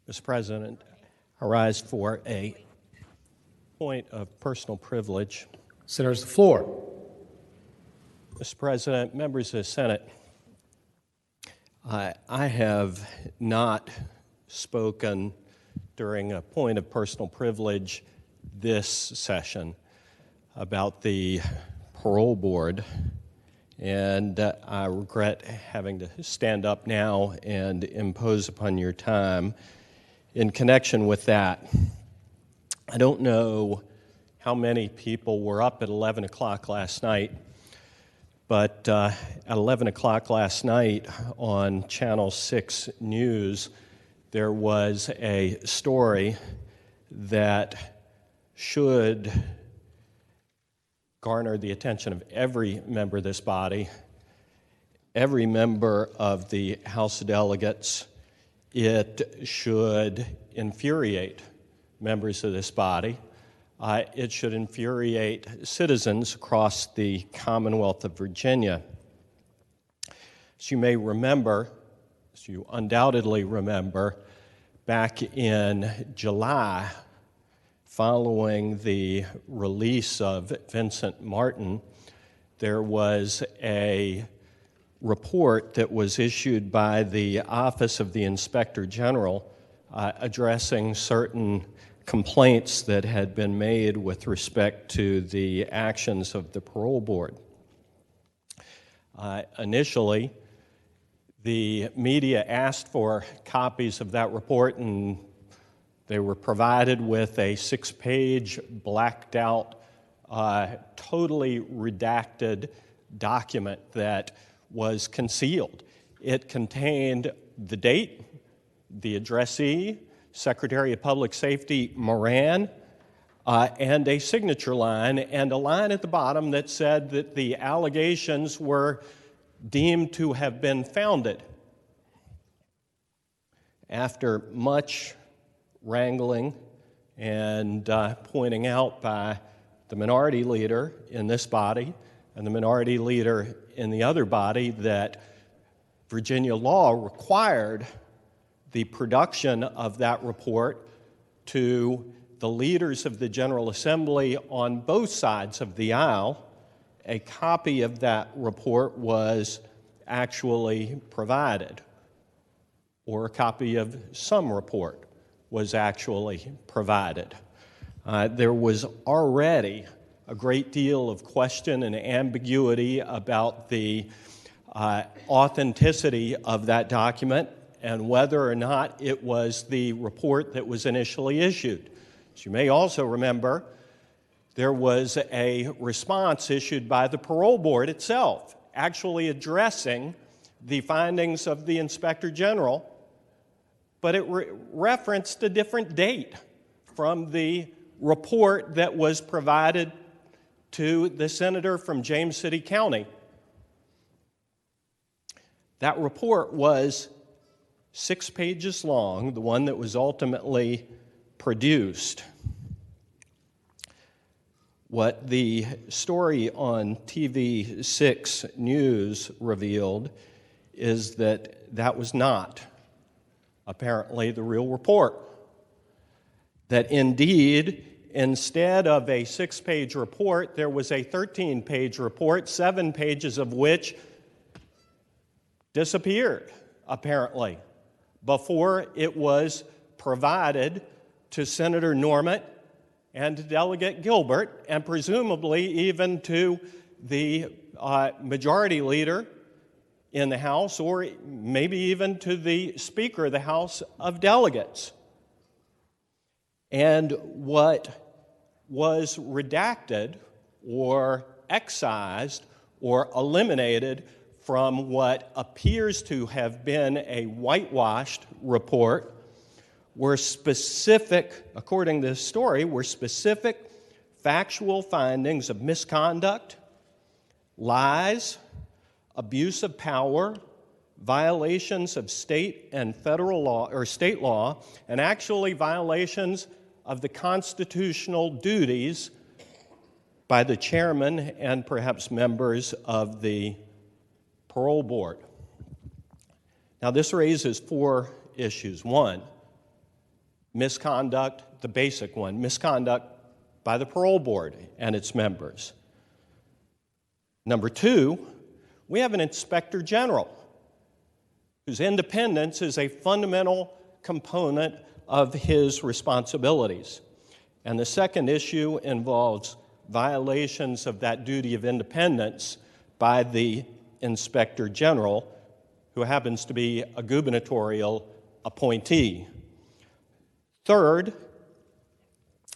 Mr. President, I rise for a point of personal privilege. Senators, the floor. Mr. President, members of the Senate, I have not spoken during a point of personal privilege this session about the Parole Board, and I regret having to stand up now and impose upon your time. In connection with that, I don't know how many people were up at 11 o'clock last night, but at 11 o'clock last night on Channel 6 News, there was a story that should garner the attention of every member of this body, every member of the House of Delegates. It should infuriate members of this body. It should infuriate citizens across the Commonwealth of Virginia. As you may remember, as you undoubtedly remember, back in July, following the release of Vincent Martin, there was a report that was issued by the Office of the Inspector General addressing certain complaints that had been made with respect to the actions of the Parole Board. Initially, the media asked for copies of that report, and they were provided with a 6-page, blacked-out, totally redacted document that was concealed. It contained the date, the addressee, Secretary of Public Safety Moran, and a signature line, and a line at the bottom that said that the allegations were deemed to have been founded. After much wrangling and pointing out by the minority leader in this body and the minority leader in the other body that Virginia law required the production of that report to the leaders of the General Assembly on both sides of the aisle, a copy of that report was actually provided, or a copy of some report was actually provided. There was already a great deal of question and ambiguity about the authenticity of that document and whether or not it was the report that was initially issued. As you may also remember, there was a response issued by the Parole Board itself, actually addressing the findings of the Inspector General, but it referenced a different date from the report that was provided to the senator from James City County. That report was 6 pages long, the one that was ultimately produced. What the story on TV 6 News revealed is that that was not apparently the real report. That indeed, instead of a 6-page report, there was a 13-page report, 7 pages of which disappeared, apparently, before it was provided to Senator Northam and to Delegate Gilbert, and presumably even to the majority leader in the House, or maybe even to the Speaker of the House of Delegates. And what was redacted or excised or eliminated from what appears to have been a whitewashed report were specific, according to this story, were specific factual findings of misconduct, lies, abuse of power, violations of state and federal law, or state law, and actually violations of the constitutional duties by the chairman and perhaps members of the Parole Board. Now, this raises 4 issues. 1, misconduct, the basic one, misconduct by the parole board and its members. Number two, we have an inspector general whose independence is a fundamental component of his responsibilities. And the second issue involves violations of that duty of independence by the inspector general, who happens to be a gubernatorial appointee. Third,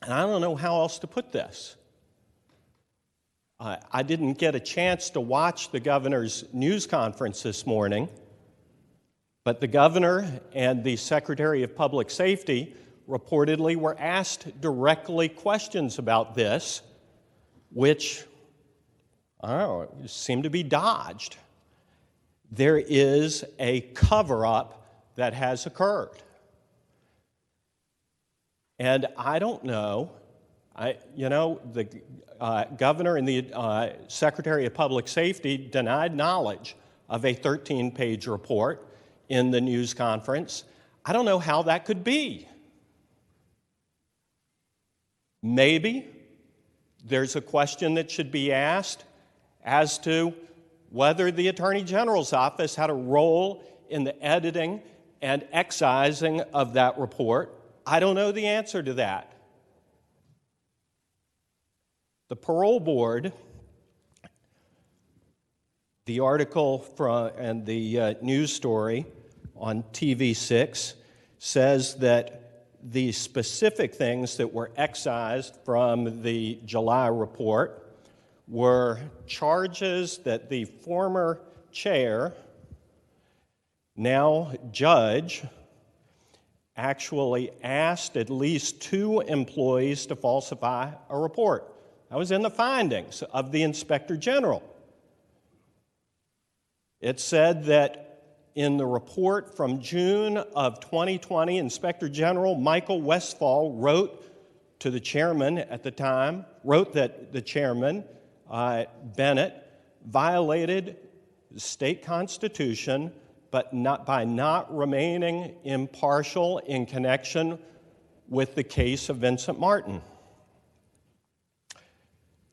and I don't know how else to put this, I didn't get a chance to watch the governor's news conference this morning, but the governor and the Secretary of Public Safety reportedly were asked directly questions about this, which, I don't know, seem to be dodged. There is a cover-up that has occurred. And I don't know, the governor and the Secretary of Public Safety denied knowledge of a 13-page report in the news conference. I don't know how that could be. Maybe there's a question that should be asked as to whether the Attorney General's office had a role in the editing and excising of that report. I don't know the answer to that. The parole board, the article and the news story on TV6 says that the specific things that were excised from the July report were charges that the former chair, now judge, actually asked at least 2 employees to falsify a report. That was in the findings of the Inspector General. It said that in the report from June of 2020, Inspector General Michael Westfall wrote to the chairman at the time, wrote that the chairman, Bennett, violated the state constitution but by not remaining impartial in connection with the case of Vincent Martin.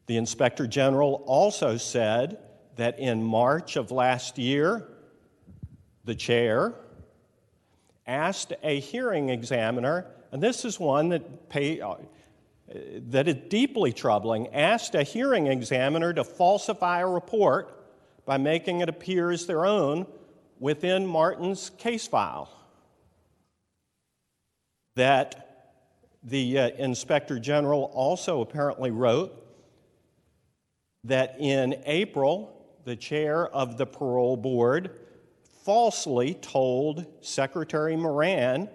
The Inspector General also said that in March of last year, the chair asked a hearing examiner, and this is one that is deeply troubling, asked a hearing examiner to falsify a report by making it appear as their own within Martin's case file. That the Inspector General also apparently wrote that in April, the chair of the parole board falsely told Secretary Moran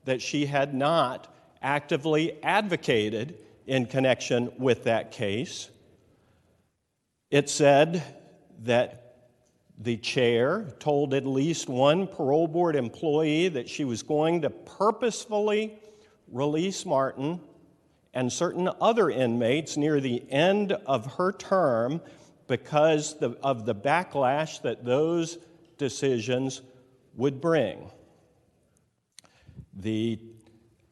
that she had not actively advocated in connection with that case. It said that the chair told at least 1 parole board employee that she was going to purposefully release Martin and certain other inmates near the end of her term because of the backlash that those decisions would bring. The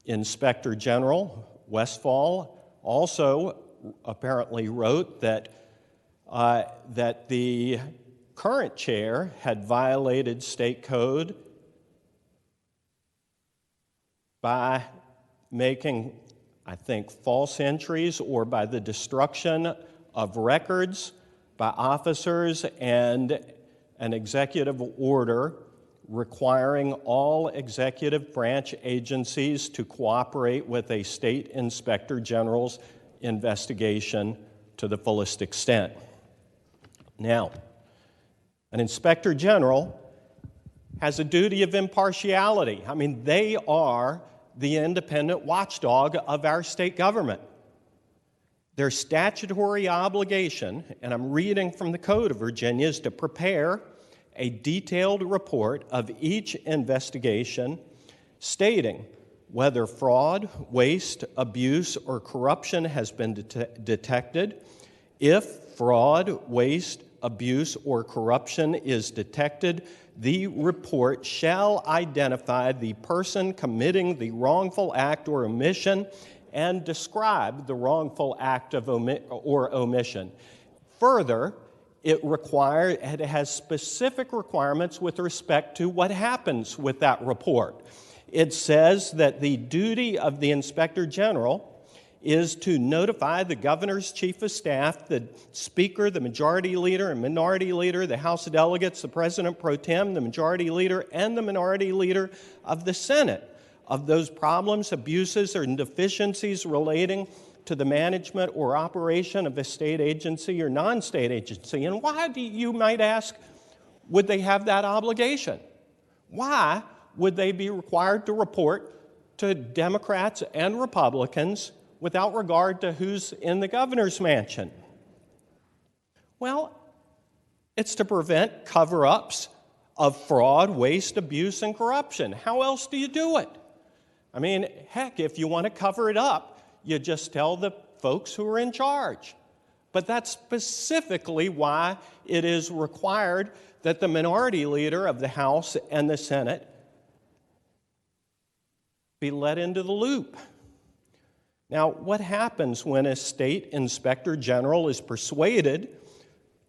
Inspector General, Westfall, also apparently wrote that the current chair had violated state code by making, I think, false entries or by the destruction of records by officers and an executive order requiring all executive branch agencies to cooperate with a state inspector general's investigation to the fullest extent. Now, an inspector general has a duty of impartiality. I mean, they are the independent watchdog of our state government. Their statutory obligation, and I'm reading from the Code of Virginia, is to prepare a detailed report of each investigation stating whether fraud, waste, abuse, or corruption has been detected, if fraud, waste, abuse, or corruption is detected, the report shall identify the person committing the wrongful act or omission and describe the wrongful act of or omission. Further, it has specific requirements with respect to what happens with that report. It says that the duty of the Inspector General is to notify the governor's chief of staff, the speaker, the majority leader and minority leader, the House of Delegates, the president pro tem, the majority leader, and the minority leader of the Senate of those problems, abuses, or deficiencies relating to the management or operation of a state agency or non-state agency. And why, you might ask, would they have that obligation? Why would they be required to report to Democrats and Republicans without regard to who's in the governor's mansion? Well, it's to prevent cover-ups of fraud, waste, abuse, and corruption. How else do you do it? I mean, heck, if you want to cover it up, you just tell the folks who are in charge. But that's specifically why it is required that the minority leader of the House and the Senate be let into the loop. Now, what happens when a state inspector general is persuaded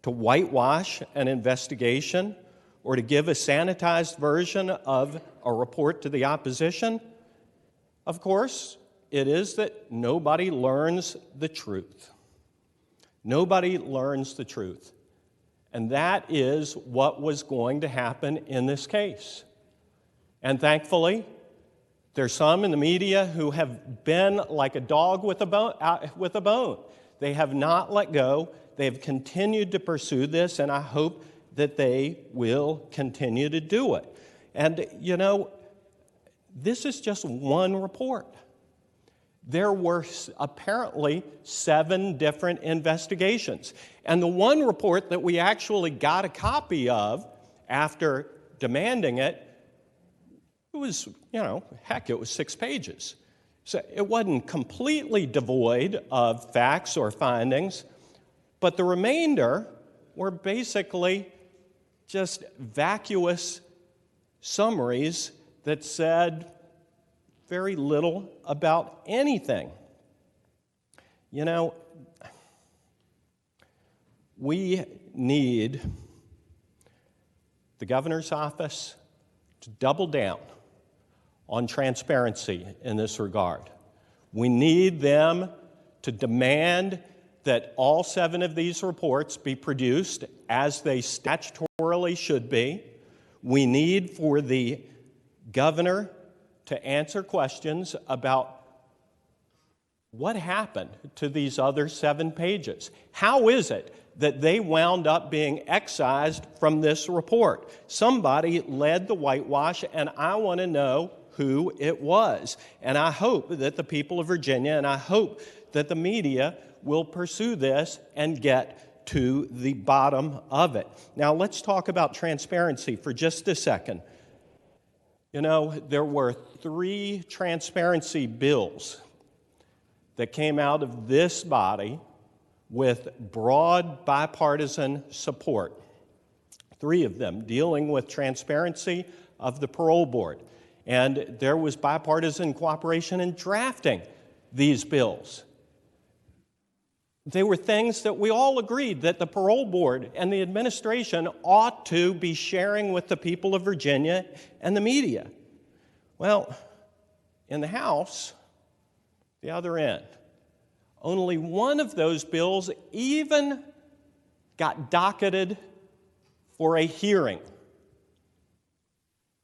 to whitewash an investigation or to give a sanitized version of a report to the opposition? Of course, it is that nobody learns the truth. Nobody learns the truth. And that is what was going to happen in this case. And thankfully, there's some in the media who have been like a dog with a bone. They have not let go. They have continued to pursue this, and I hope that they will continue to do it. And, you know, this is just one report. There were apparently 7 different investigations. And the one report that we actually got a copy of after demanding it, it was, it was 6 pages. So it wasn't completely devoid of facts or findings, but the remainder were basically just vacuous summaries that said very little about anything. You know, we need the governor's office to double down on transparency in this regard. We need them to demand that all 7 of these reports be produced as they statutorily should be. We need for the governor to answer questions about what happened to these other 7 pages. How is it that they wound up being excised from this report? Somebody led the whitewash, and I want to know who it was. And I hope that the people of Virginia, and I hope that the media will pursue this and get to the bottom of it. Now, let's talk about transparency for just a second. You know, there were 3 transparency bills that came out of this body with broad bipartisan support. 3 of them dealing with transparency of the parole board. And there was bipartisan cooperation in drafting these bills. They were things that we all agreed that the parole board and the administration ought to be sharing with the people of Virginia and the media. Well, in the House, the other end, only one of those bills even got docketed for a hearing.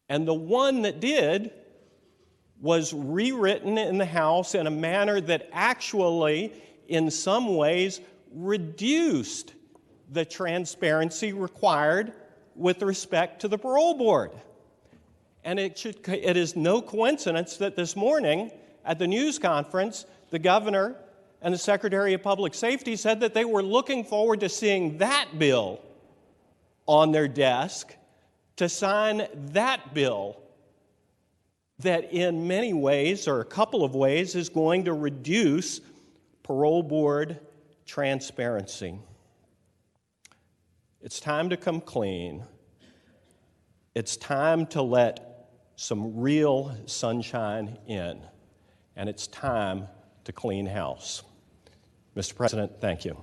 And the one that did was rewritten in the House in a manner that actually, in some ways, reduced the transparency required with respect to the parole board. And it is no coincidence that this morning at the news conference, the governor and the Secretary of Public Safety said that they were looking forward to seeing that bill on their desk to sign that bill that in many ways, or a couple of ways, is going to reduce parole board transparency. It's time to come clean. It's time to let some real sunshine in. And it's time to clean house. Mr. President, thank you.